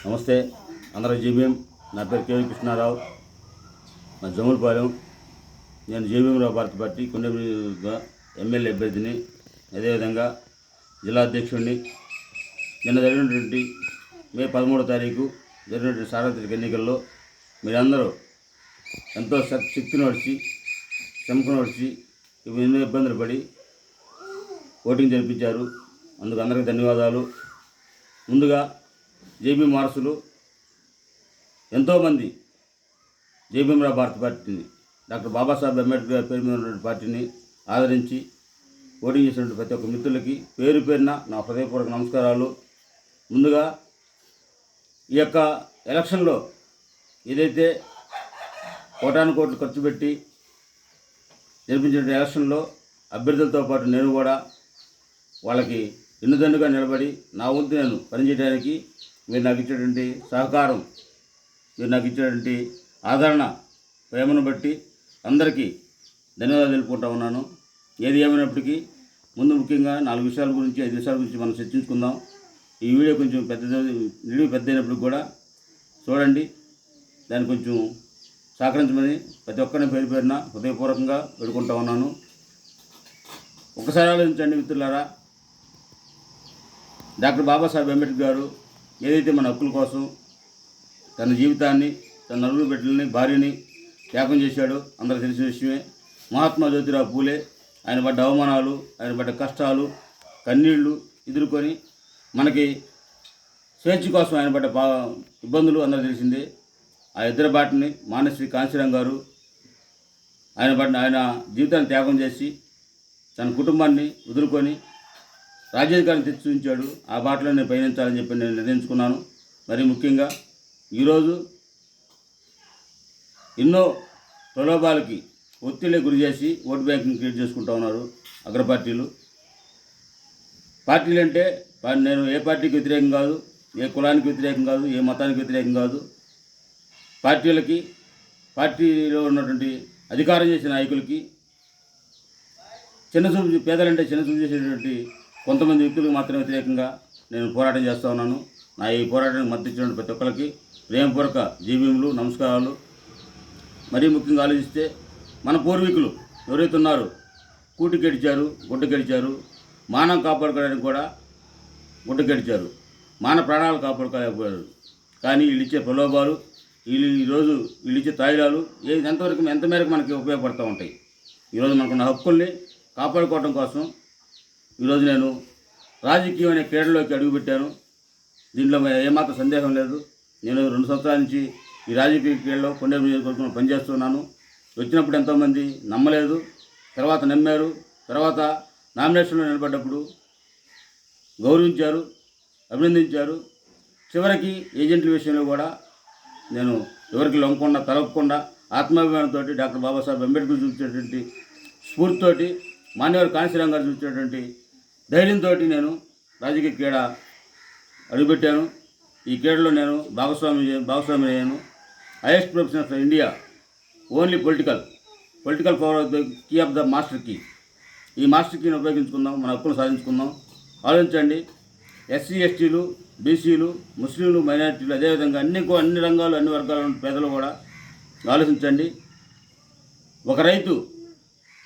నమస్తే అందరూ జీబీఎం. నా పేరు కేవీ కృష్ణారావు, మా జమ్ములపాలెం. నేను జీబీఎంరావు భారత పార్టీ కొండగా ఎమ్మెల్యే అభ్యర్థిని, అదేవిధంగా జిల్లా అధ్యక్షుడిని. నిన్న జరిగినటువంటి మే 13వ తారీఖు జరిగినటువంటి సార్వత్రిక ఎన్నికల్లో మీరందరూ ఎంతో శక్తిని వచ్చి శ్రమకుని వచ్చి ఎన్నో ఇబ్బందులు పడి ఓటింగ్ జరిపించారు. అందుకు అందరికీ ధన్యవాదాలు. ముందుగా జేబీఎం వారసులు ఎంతోమంది జేబీఎంరావు భారత పార్టీని, డాక్టర్ బాబాసాహెబ్ అంబేద్కర్ పేరు మీద ఉన్నటువంటి పార్టీని ఆదరించి ఓటింగ్ చేసినటువంటి ప్రతి ఒక్క మిత్రులకి పేరు పేరున నా హృదయపూర్వక నమస్కారాలు. ముందుగా ఈ యొక్క ఎలక్షన్లో ఏదైతే కోటాను కోట్లు ఖర్చు పెట్టి జరిపించిన ఎలక్షన్లో అభ్యర్థులతో పాటు నేను కూడా వాళ్ళకి ఎన్నుదన్నుగా నిలబడి నా వంతు నేను పనిచేయడానికి మీరు నాకు ఇచ్చేటువంటి సహకారం, మీరు నాకు ఇచ్చేటువంటి ఆదరణ, ప్రేమను బట్టి అందరికీ ధన్యవాదాలు తెలుపుకుంటా ఉన్నాను. ఏది ఏమైనప్పటికీ ముందు ముఖ్యంగా 4 విషయాల గురించి 5 విషయాల గురించి మనం చర్చించుకుందాం. ఈ వీడియో కొంచెం పెద్ద అయినప్పుడు కూడా చూడండి, దాన్ని కొంచెం సహకరించమని ప్రతి ఒక్కరిని పేరు పేరున హృదయపూర్వకంగా వేడుకుంటా ఉన్నాను. ఒక్కసారి ఆలోచించండి మిత్రులారా, డాక్టర్ బాబాసాహెబ్ అంబేద్కర్ గారు ఏదైతే మన హక్కుల కోసం తన జీవితాన్ని, తన నలుగురు బిడ్డలని, భార్యని త్యాగం చేశాడో అందరికీ తెలిసిన విషయమే. మహాత్మా జ్యోతిరావు పూలే ఆయన పడ్డ అవమానాలు, ఆయన పడ్డ కష్టాలు, కన్నీళ్లు ఎదుర్కొని మనకి స్వేచ్ఛ కోసం ఆయన పడ్డ ఇబ్బందులు అందరూ తెలిసిందే. ఆ ఇద్దరు బాటని మానశ్రీ కాంశీరాం గారు ఆయన జీవితాన్ని త్యాగం చేసి తన కుటుంబాన్ని వదులుకొని రాజ్యాధికారం తెచ్చి చూపించాడు. ఆ బాటలో నేను పయనించాలని చెప్పి నేను నిర్ణయించుకున్నాను. మరి ముఖ్యంగా ఈరోజు ఎన్నో ప్రలోభాలకి ఒత్తిళ్ళే గురి చేసి ఓటు బ్యాంకింగ్ క్రియేట్ చేసుకుంటూ ఉన్నారు అగ్ర పార్టీలు. పార్టీలు అంటే నేను ఏ పార్టీకి వ్యతిరేకం కాదు, ఏ కులానికి వ్యతిరేకం కాదు, ఏ మతానికి వ్యతిరేకం కాదు. పార్టీలో ఉన్నటువంటి అధికారం చేసిన నాయకులకి పేదలంటే చిన్నచూపు చేసేటువంటి కొంతమంది వ్యక్తులకు మాత్రమే వ్యతిరేకంగా నేను పోరాటం చేస్తూ ఉన్నాను. నా ఈ పోరాటానికి మద్దతు ఇచ్చిన ప్రతి ఒక్కరికి ప్రేమపూర్వక జీబీఎంలు నమస్కారాలు. మరీ ముఖ్యంగా ఆలోచిస్తే మన పూర్వీకులు ఎవరైతే ఉన్నారో కూటి గడిచారు, గుడ్డ గడిచారు, మానం కాపాడుకోవడానికి కూడా గుడ్డ గడిచారు, మాన ప్రాణాలు కాపాడుకోలేకపోయారు. కానీ వీళ్ళు ఇచ్చే ప్రలోభాలు, ఈరోజు వీళ్ళు ఇచ్చే తాయిలాలు ఎంత మేరకు మనకి ఉపయోగపడుతూ ఉంటాయి. ఈరోజు మనకున్న హక్కుల్ని కాపాడుకోవడం కోసం ఈరోజు నేను రాజకీయం అనే క్రీడలోకి అడుగుపెట్టాను. దీంట్లో ఏమాత్రం సందేహం లేదు. నేను 2 సంవత్సరాల నుంచి ఈ రాజకీయ క్రీడలో కొండేరు నియోజకవర్గంలో పనిచేస్తున్నాను. వచ్చినప్పుడు ఎంతోమంది నమ్మలేదు, తర్వాత నమ్మారు, తర్వాత నామినేషన్లో నిలబడ్డప్పుడు గౌరవించారు, అభినందించారు. చివరికి ఏజెంట్ల విషయంలో కూడా నేను ఎవరికి లొంగకుండా తలపకుండా ఆత్మాభిమానంతో డాక్టర్ బాబాసాహెబ్ అంబేద్కర్ చూపించేటువంటి స్ఫూర్తితోటి, మాన్యవర్ కాంశీరాం గారు చూపించేటువంటి ధైర్యంతో నేను రాజకీయ క్రీడ అడుగుపెట్టాను. ఈ క్రీడలో నేను భాగస్వామి అయ్యాను. Highest profession of India, only political power of the key of the master key. ఈ మాస్టర్ కీని ఉపయోగించుకుందాం, మన హక్కును సాధించుకుందాం. ఆలోచించండి, ఎస్సీ ఎస్టీలు, బీసీలు, ముస్లింలు, మైనారిటీలు, అదేవిధంగా అన్ని రంగాలు, అన్ని వర్గాల పేదలు కూడా ఆలోచించండి. ఒక రైతు,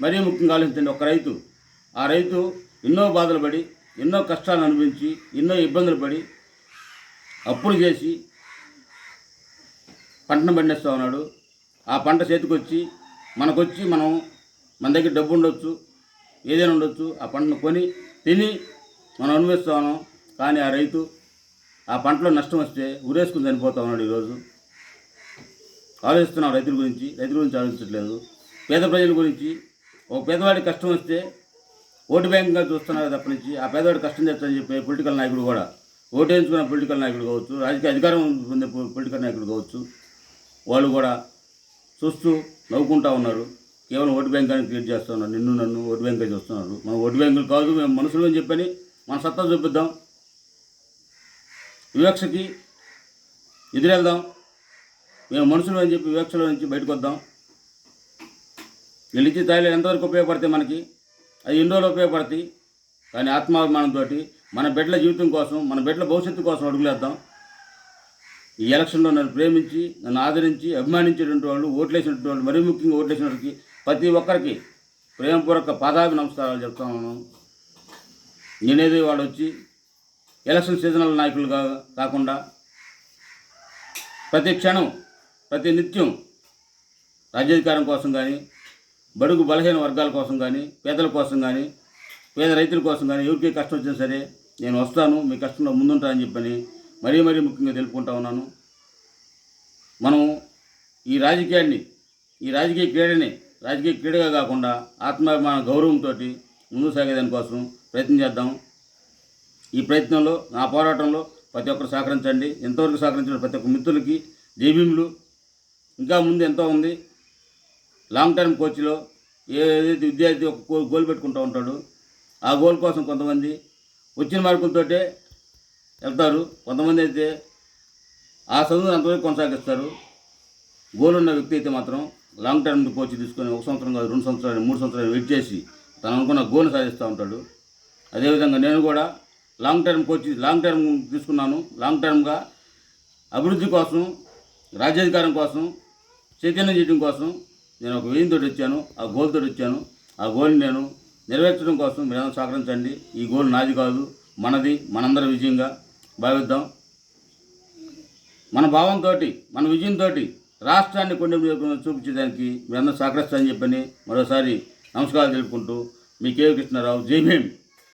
మరీ ముఖ్యంగా ఆలోచించండి, ఒక రైతు, ఆ రైతు ఎన్నో బాధలు పడి, ఎన్నో కష్టాలను అనుభవించి, ఎన్నో ఇబ్బందులు పడి, అప్పులు చేసి పంటను పండిస్తూ ఉన్నాడు. ఆ పంట చేతికొచ్చి మన దగ్గర డబ్బు ఉండొచ్చు, ఏదైనా ఉండొచ్చు, ఆ పంటను కొని తిని మనం అనుభవిస్తూ ఉన్నాం. కానీ ఆ రైతు ఆ పంటలో నష్టం వస్తే ఉరేసుకుని చనిపోతూ ఉన్నాడు. ఈరోజు ఆలోచిస్తున్నాం రైతుల గురించి ఆలోచించట్లేదు. పేద ప్రజల గురించి, ఒక పేదవాడి కష్టం వస్తే ఓటు బ్యాంకుగా చూస్తున్నారు తప్పనించి ఆ పేదవాడి కష్టం చేస్తారని చెప్పి పొలిటికల్ నాయకుడు కూడా, ఓటు వేయించుకున్న పొలిటికల్ నాయకుడు కావచ్చు, రాజకీయ అధికారం పొందే పొలిటికల్ నాయకుడు కావచ్చు, వాళ్ళు కూడా చూస్తూ నవ్వుకుంటూ ఉన్నారు. కేవలం ఓటు బ్యాంక్ అని క్రియేట్ చేస్తూ ఉన్నారు. నన్ను ఓటు బ్యాంక్ అని చూస్తున్నారు. మనం ఓటు బ్యాంకులు కాదు, మేము మనుషులు అని చెప్పని మన సత్తా చూపిద్దాం. వివక్షకి ఎదురెళ్దాం. మేము మనుషులు అని చెప్పి వివక్షల నుంచి బయటకు వద్దాం. వీళ్ళు ఇచ్చే తాయిలు ఎంతవరకు ఉపయోగపడతాయి మనకి, అది ఎన్ని రోజులు ఉపయోగపడతాయి. కానీ ఆత్మాభిమానంతో మన బిడ్డల జీవితం కోసం, మన బిడ్డల భవిష్యత్తు కోసం అడుగులేద్దాం. ఈ ఎలక్షన్లో నన్ను ప్రేమించి నన్ను ఆదరించి అభిమానించేటువంటి వాళ్ళు, ఓట్లేసినటువంటి వాళ్ళు, మరీ ముఖ్యంగా ఓట్లేసిన వాళ్ళకి ప్రతి ఒక్కరికి ప్రేమపూర్వక పాదాభి నమస్కారాలు చెప్తా ఉన్నాను. నేనేది వాళ్ళు వచ్చి ఎలక్షన్ సీజనల్ నాయకులుగా కాకుండా ప్రతి క్షణం ప్రతి నిత్యం రాజ్యాధికారం కోసం కానీ, బడుగు బలహీన వర్గాల కోసం కానీ, పేదల కోసం కానీ, పేద రైతుల కోసం కానీ ఎవరికి కష్టం వచ్చినా సరే నేను వస్తాను, మీ కష్టంలో ముందుంటానని చెప్పని మరీ ముఖ్యంగా తెలుపుకుంటా ఉన్నాను. మనం ఈ రాజకీయ క్రీడగా కాకుండా ఆత్మాభిమాన గౌరవంతో ముందుకు సాగేదానికోసం ప్రయత్నం చేద్దాం. ఈ ప్రయత్నంలో నా పోరాటంలో ప్రతి ఒక్కరు సహకరించండి. ఎంతవరకు సహకరించిన ప్రతి ఒక్క మిత్రులకి జైభీములు. ఇంకా ముందు ఎంతో ఉంది. లాంగ్ టర్మ్ కోచ్లో ఏదైతే విద్యార్థి ఒక గోల్ పెట్టుకుంటూ ఉంటాడు, ఆ గోల్ కోసం కొంతమంది వచ్చిన మార్కులతోటే వెళ్తారు, కొంతమంది అయితే ఆ చదువును అంతవరకు కొనసాగిస్తారు. గోల్ ఉన్న వ్యక్తి అయితే మాత్రం లాంగ్ టర్మ్ కోచ్ తీసుకొని 1 సంవత్సరం కాదు 2 సంవత్సరాలు 3 సంవత్సరాలు వెయిట్ చేసి తను అనుకున్న గోల్ సాధిస్తూ ఉంటాడు. అదేవిధంగా నేను కూడా లాంగ్ టర్మ్ తీసుకున్నాను. లాంగ్ టర్మ్గా అభివృద్ధి కోసం, రాజ్యాధికారం కోసం, చైతన్యం చేయడం కోసం నేను ఒక వేయంతో వచ్చాను, ఆ గోల్తో వచ్చాను. ఆ గోల్ని నేను నెరవేర్చడం కోసం మీరందరూ సహకరించండి. ఈ గోల్ నాది కాదు, మనది, మనందరి విజయంగా భావిద్దాం. మన భావంతో, మన విజయంతో రాష్ట్రాన్ని కొండ చూపించడానికి మీరందరూ సహకరిస్తారని చెప్పని మరోసారి నమస్కారాలు తెలుపుకుంటూ మీ కేవీ కృష్ణారావు. జై భీమ్.